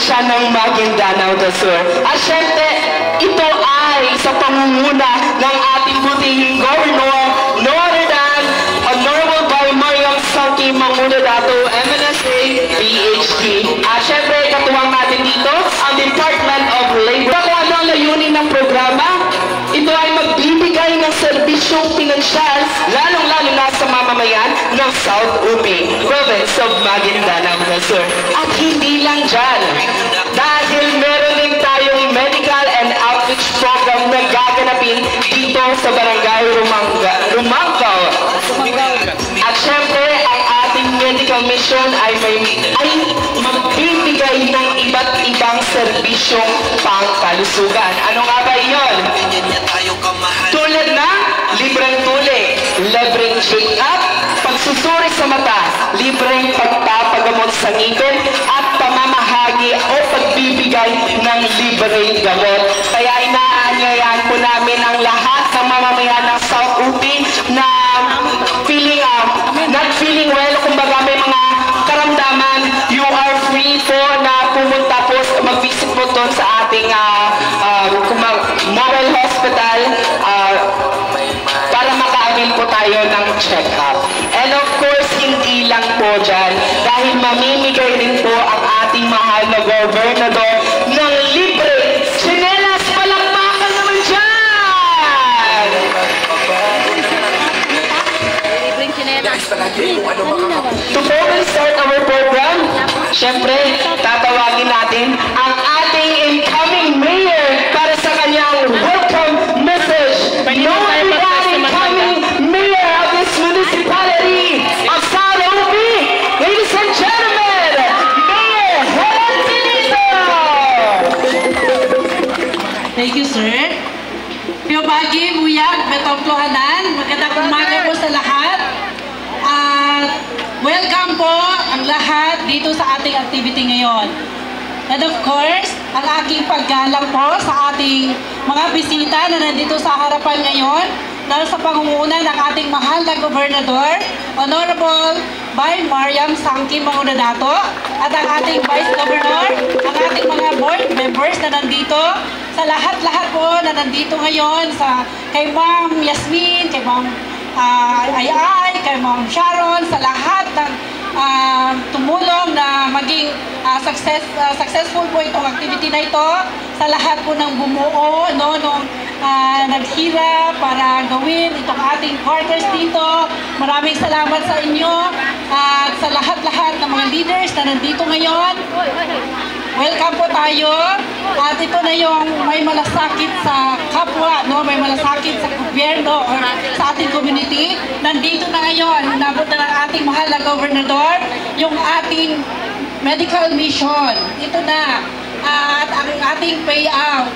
probinsya ng Maguindanao del Sur. At syempre, ito ay sa pangunguna ng ating buting Governor, no other than Honorable by Mariam Sangki Mangunadato, MNSA, PhD. At syempre, katuwang natin dito, ang Department of Labor. Kung ano ang layunin ng programa, ito ay magbibigay ng serbisyong pinansyal, lalong-lalo na sa mamamayan ng South UP, Province of Maguindanao del Sur. At hindi lang dyan, dahil meron din tayong medical and outreach program na gaganapin dito sa Barangay Rumangkaw. At syempre, ang ating medical mission ay magbibigay ng iba't ibang serbisyong pangkalusugan. Ano nga ba yun? Tulad na libreng tuli, libreng check-up, pagsusuri sa mata, libreng pagpapagamot sa ngipin, at pamamahagi o pagbibigay ng libreng gamot. Kaya inaanyayahan po namin ang lahat ng mamamayan ng South UP na not feeling well, kumbaga may mga karamdaman, you are free po na pumunta po, mag-visit po doon sa ating mobile hospital para maka-avail po tayo ng check-up. And of course, hindi lang po dyan, dahil mamimigay rin po ang ating mahal na gobernador ng libre tsinelas. Palakpakan naman dyan! To further start our program, syempre, tatawagin natin ang ating incoming mayor para sa kanyang welcome message. No incoming mayor of this municipality of South UP. Ladies and gentlemen, Mayor Helen Benito. Thank you, sir. Pio Bagi, Buyag, Betong Klohanan, magandang umaga po sa lahat. Welcome po ang lahat dito sa ating activity ngayon. And of course, ang aking paggalang po sa ating mga bisita na nandito sa harapan ngayon dahil sa pangunguna ng ating mahal na Gobernador, Honorable by Mariam Sangki Mangunadato, at ang ating Vice Governor, ang ating mga board members na nandito, sa lahat-lahat po na nandito ngayon, kay Ma'am Yasmin, kay Ma'am Ayay, kay Ma'am Sharon, sa lahat ng tumulong na maging successful po itong activity na ito, sa lahat po ng bumuo, nung naghirap para gawin itong ating quarters dito. Maraming salamat sa inyo at sa lahat-lahat ng mga leaders na nandito ngayon. Welcome po tayo. At ito na yung may malasakit sa kapwa, no? May malasakit sa gobyerno or sa ating community. Nandito na ngayon, nabot na ng ating mahal na gobernador, yung ating medical mission. Ito na. At ang ating payout.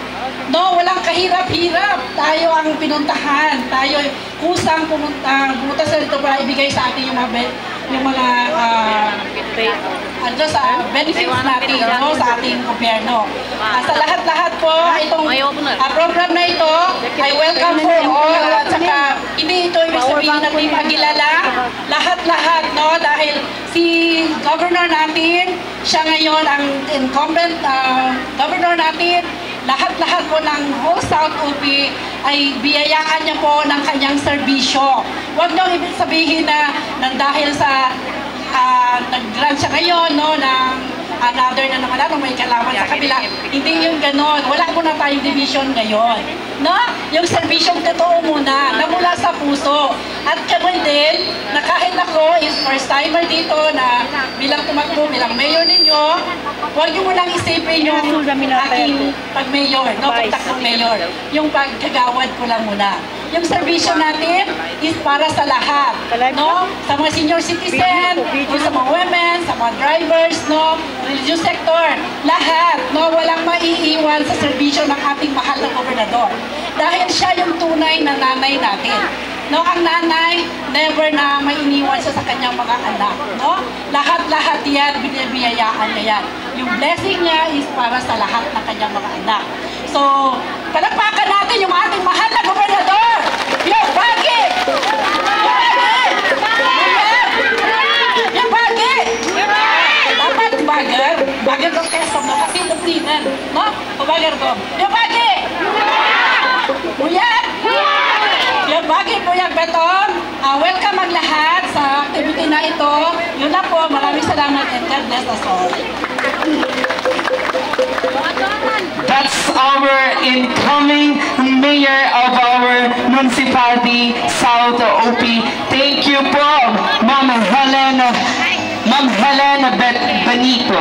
No, walang kahirap-hirap. Tayo ang pinuntahan. Tayo kusang pumunta sa dito para ibigay sa atin yung mga benefits natin, no, sa ating gobyerno. Sa lahat-lahat po, itong program na ito ay welcome po all, at saka hindi ito ibig sabihin na di magilala. Lahat-lahat, no, dahil si governor natin, siya ngayon ang incumbent governor natin. Lahat-lahat po ng whole South UP ay biyayaan niya po ng kanyang serbisyo. Huwag nang ibig sabihin na dahil sa nag-grant siya ngayon, no, ng another na naman natin, may kalaman sa kabila. Hindi yung ganon. Wala muna tayong division ngayon. No? Yung serbisyong totoo muna, na mula sa puso. At kami din, na kahit ako is first timer dito na bilang tumakbo, bilang mayor ninyo, huwag nyo munang isipin yung aking pag-mayor, no? Pagtakot mayor. Yung pagkagawad ko lang muna. Yung servisyo natin is para sa lahat, no? Sa mga senior citizen, sa mga women, sa mga drivers, no? Religious sector, lahat, no? Walang maiiwan sa servisyo ng ating mahal na gobernador. Dahil siya yung tunay na nanay natin. No, ang nanay, never na may iniwan siya sa kanyang mga anak, no? Lahat-lahat yan, binibiyayaan niya yan. Yung blessing niya is para sa lahat ng kanyang mga anak. So, palakpakan natin yung ating mahal na gobernador! Yung Bagi! Yung Bagi! Dapat bagar ng keso mo kasi Bagar ko. Yabagi! Buyag! Yabagi, Buyag Beton. Welcome ang lahat sa activity na ito. Yun na po, maraming salamat and God bless us all. That's our incoming mayor of our municipality, South OP. Thank you po, Ma'am Helen Benito.